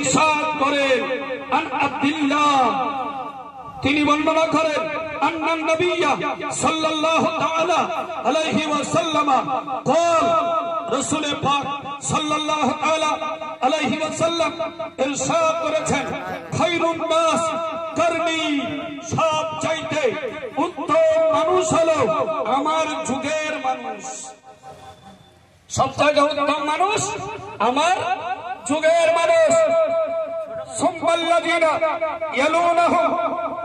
ইরশাদ করেন আন আব্দুল্লাহ তিনি বর্ণনা করেন আন্নান নবিয়্য সাল্লাল্লাহু তাআলা আলাইহি ওয়াসাল্লাম قال রাসূল পাক সাল্লাল্লাহু তাআলা আলাইহি ওয়াসাল্লাম ইরশাদ করেছেন খায়রুন নাস করনি সবচাইতে উত্তম মানুষ হলো আমার যুগের মানুষ। সবচাইতে উত্তম মানুষ আমার যুগের মানুষ। সুম্মাল্লাযীনা ইয়ালুনাহুম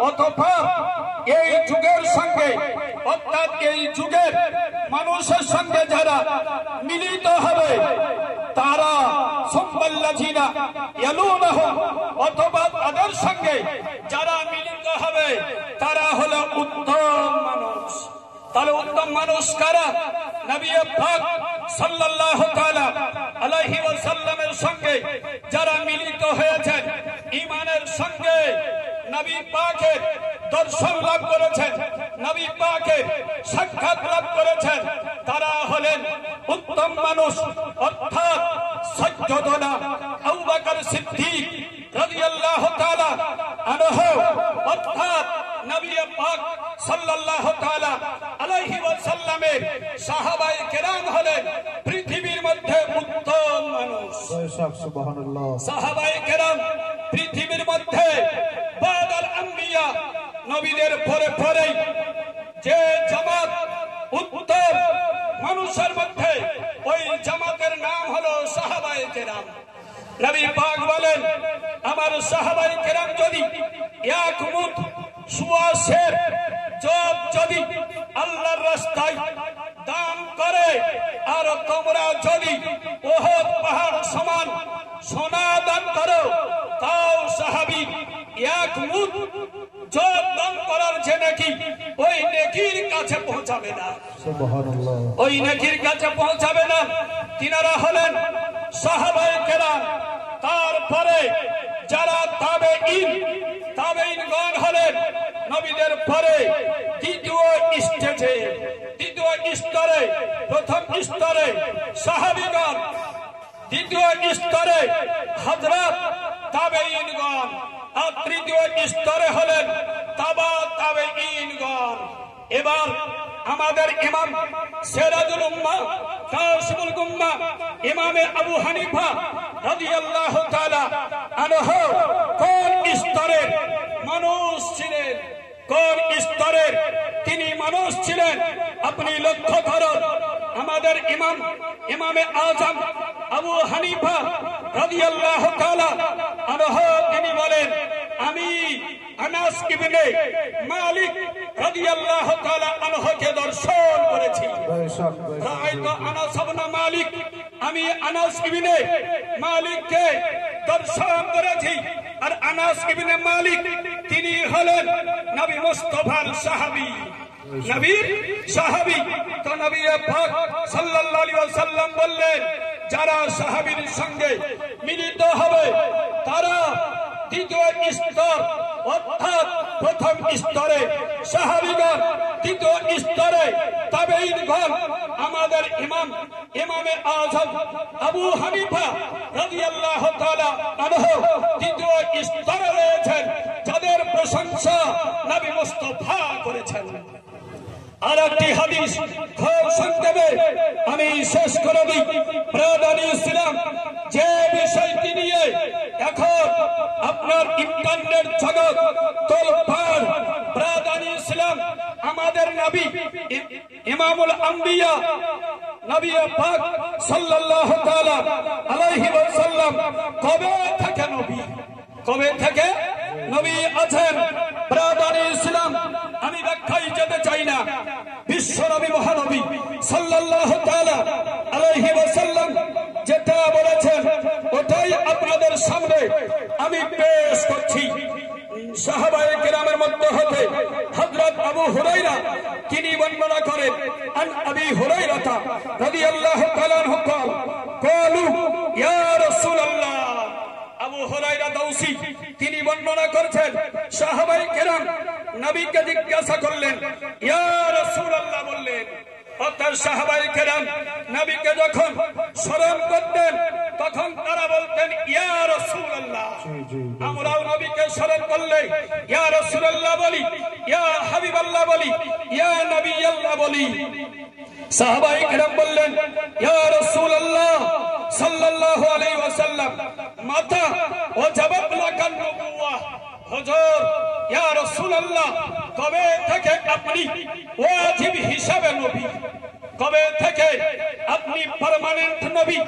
অতঃপর এই যুগের সঙ্গে অর্থাৎ এই যুগের মানুষের সঙ্গে যারা মিলিত হবে তারা সুম্মাল্লাযীনা ইয়ালুনাহুম অথবা তাদের সঙ্গে যারা মিলিত হবে তারা হলো উত্তম মানুষ। তাহলে উত্তম মানুষ কারা? নবী পাক সাল্লাল্লাহু তাআলা আলাইহি ওয়াসাল্লামের সঙ্গে যারা মিলিত হয়েছেন, ঈমানের সঙ্গে নবী পাকের দর্শন লাভ করেছেন, নবী পাকের সাক্ষাৎ লাভ করেছেন, তারা হলেন উত্তম মানুষ। অর্থাৎ সাইয়্যিদুনা আবু বকর সিদ্দিক রাদিয়াল্লাহু তাআলা আনহু অর্থাৎ নবী পাক সাল্লাল্লাহু তাআলা আলাইহি ওয়াসাল্লামের সাহাবায়ে কেরাম হলেন পৃথিবীর মধ্যে উত্তম মানুষ। সুবহানাল্লাহ। সাহাবায়ে কেরাম পৃথিবীর মধ্যে বাদাল আম্বিয়া নবীদের পরে পরে যে জামাত উত্তম মানুষের মধ্যে ওই জামাতের নাম হলো সাহাবায়ে কেরাম। নবী পাক বলেন আমার সাহাবায়ে কেরাম যদি এক মুঠ সুয়াসের যদি আল্লাহর রাস্তায় দান করে আর তোমরা যদি ওহদ পাহাড় সমান সোনা দান করো তাও সাহাবী এক মুঠ জব দান করার যে নেকি ওই নেকির কাছে পৌঁছাবে না। সুবহানাল্লাহ। ওই নেকির কাছে পৌঁছাবে না। তিনারা হলেন সাহাবায়ে কেরাম। তারপরে যারা তাবেঈনগণ হলেন নবীদের পরে দ্বিতীয় স্টেজে, দ্বিতীয় স্তরে, প্রথম স্তরে সাহাবীগণ, দ্বিতীয় স্তরে হযরত তাবেঈনগণ, আর তৃতীয় স্তরে হলেন তাবেঈনগণ। এবার আমাদের ইমাম সিরাজুল উম্মাহ কাশিমুল গুম্মাহ ইমামে আবু হানিফা রাদিয়াল্লাহু তাআলা আনহু কোন স্তরের মানুষ ছিলেন, কোন স্তরের তিনি মানুষ ছিলেন আপনি লক্ষ্য করুন। আমাদের ইমামে আযম আবু হানিফা রাদিয়াল্লাহু তাআলা আনহু তিনি বলেন আমি আনাস ইবনে মালিক রাদিয়াল্লাহু তাআলা আনহুকে দর্শন করেছি। রাআইতু আনাস ইবনে মালিক, আমি আনাস ইবনে মালিককে দর্শন করেছি। আর আনাস ইবনে মালিক তিনি হলেন নবী মুস্তাফার সাহাবী, নবীর সাহাবী। তো নবী পাক সাল্লাল্লাহু আলাইহি ওয়াসাল্লাম বললেন যারা সাহাবীর সঙ্গে মিলিত হবে তারা দ্বিতীয় স্তর অর্থাৎ প্রথম স্তরে সাহাবীগণ, দ্বিতীয় স্তরে তাবেঈনগণ। আমাদের ইমামে আযম আবু হানিফা রাদিয়াল্লাহু তাআলা আনহু দ্বিতীয় স্তরে রয়েছেন যাদের প্রশংসা নবী মুস্তাফা করেছেন। আর একটি হাদিস খুব সংক্ষেপে আমি শেষ করে দিই। ব্রাদার ইসলাম যে বিষয়টি নিয়ে এখন আপনার ইন্টারনেট জগৎ তোলপাড়, ব্রাদার ইসলাম আমাদের নবী ইমামুল আম্বিয়া নবী পাক সাল্লাল্লাহু তাআলা আলাইহি ওয়াসাল্লাম কবে থেকে নবী আছেন। ব্রাদার ইসলাম আমি ব্যাখ্যায় যেতে চাই না। বিশ্ব নবী মহানবী সাল্লাল্লাহু তাআলা আলাইহি ওয়াসাল্লাম যেটা বলেছেন ওটাই আপনাদের সামনে আমি পেশ করছি। সাহাবায়ে কেরামের মধ্যে হতে হযরত আবু হুরায়রা তিনি বর্ণনা করেন আন আবি হুরায়রা রাদিয়াল্লাহু তাআলা আনহু ক্বালু ইয়া রাসূলুল্লাহ। আবু হুরায়রা দাউসী তিনি বর্ণনা করেছেন সাহাবায়ে কেরাম নবীকে জিজ্ঞাসা করলেন ইয়া রাসূলুল্লাহ বললেন। অর্থাৎ সাহাবায়ে কেরাম নবীকে যখন স্মরণ করতেন তখন তারা বলতেন ইয়া রাসূলুল্লাহ। আমরাও নবীকে স্মরণ করলে ইয়া রাসূলুল্লাহ বলি, ইয়া হাবিবাল্লাহ বলি, ইয়া নবিয়াল্লাহ বলি। সাহাবায়ে কেরাম বললেন, ইয়া রাসূলুল্লাহ সাল্লাল্লাহু আলাইহি ওয়াসাল্লাম, মাতা ওয়াজাবাত লাকান নবুওয়াহ। হুজুর, ইয়া রাসূলুল্লাহ, কবে থেকে আপনি ওয়াজিব হিসাবে নবী? কবে থেকে আপনি পার্মানেন্ট নবী?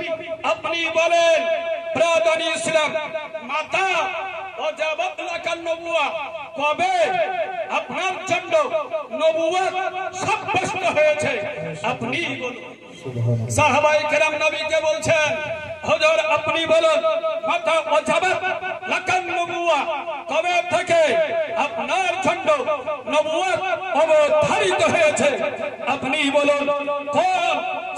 আপনি বলেন ব্রাদার ইসলাম, মাতা ওয়াজাবাত লাকান নবুওয়াহ, কবে আপনার জন্য নবুয়ত সাব্যস্ত হয়েছে? আপনি বলুন। সাহাবায়ে কেরাম নবীকে বলছেন, হুজুর আপনি বলুন, মাতা ওয়াজাবাত লাকান নবুওয়াহ, কবে থেকে আপনার জন্য নবুয়ত অবধারিত হয়েছে? আপনি বলুন। কোন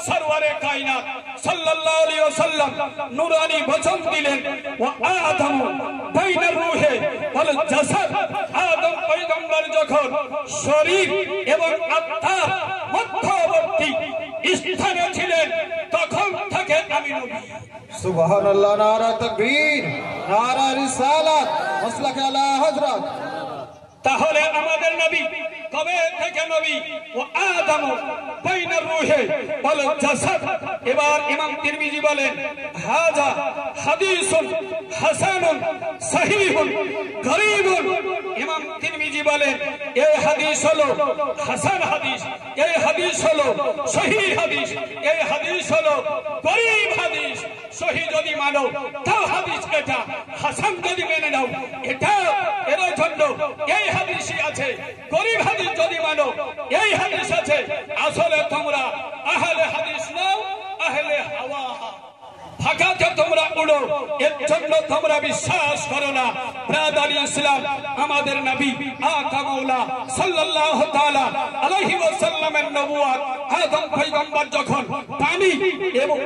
সরওয়ারে কায়নাত সাল্লাল্লাহু আলাইহি ওয়াসাল্লাম নূরানি বচন দিলেন, ওয়া আদম বাইনার রূহে ওয়াল জাসাদ। আদম পয়গম্বর যখন শরীর এবং আত্মার মধ্যবর্তী স্থানে ছিলেন, তখন থেকে আমি নবী। সুবহানাল্লাহ, নারা তাকবীর, নারা রিসালাত, মাসলাক আলা হযরত। তাহলে আমাদের নবী কবে থেকে নবী? ও আদম বাইনার রূহে ওয়াল জাসাদ। এবার ইমাম তিরমিজি বলেন, হাযা হাদিসুন হাসানুন সহিহুন গরীবুন। ইমাম তিরমিজি বলেন, এই হাদিস হলো হাসান হাদিস, এই হাদিস হলো সহিহ হাদিস, এই হাদিস হলো গরীব হাদিস। সহিহ যদি মানো তাও হাদিস এটা, হাসান যদি মেনে নাও এটা এর জন্য এই হাদিসই আছে। গরীব হাদিস যদি মানো এই হাদিস আছে। আসলে তোমরা আহলে হাদিস নাও, আহলে হাওয়া। ফাঁকাতে তোমরা উড়ো, এর জন্য তোমরা বিশ্বাস করো না। ব্রাদার ইসলাম, আমাদের নবী আকা মাওলা সাল্লাল্লাহু তাআলা আলাইহি ওয়াসাল্লামের নবুয়ত আদম পয়গম্বর যখন পানি এবং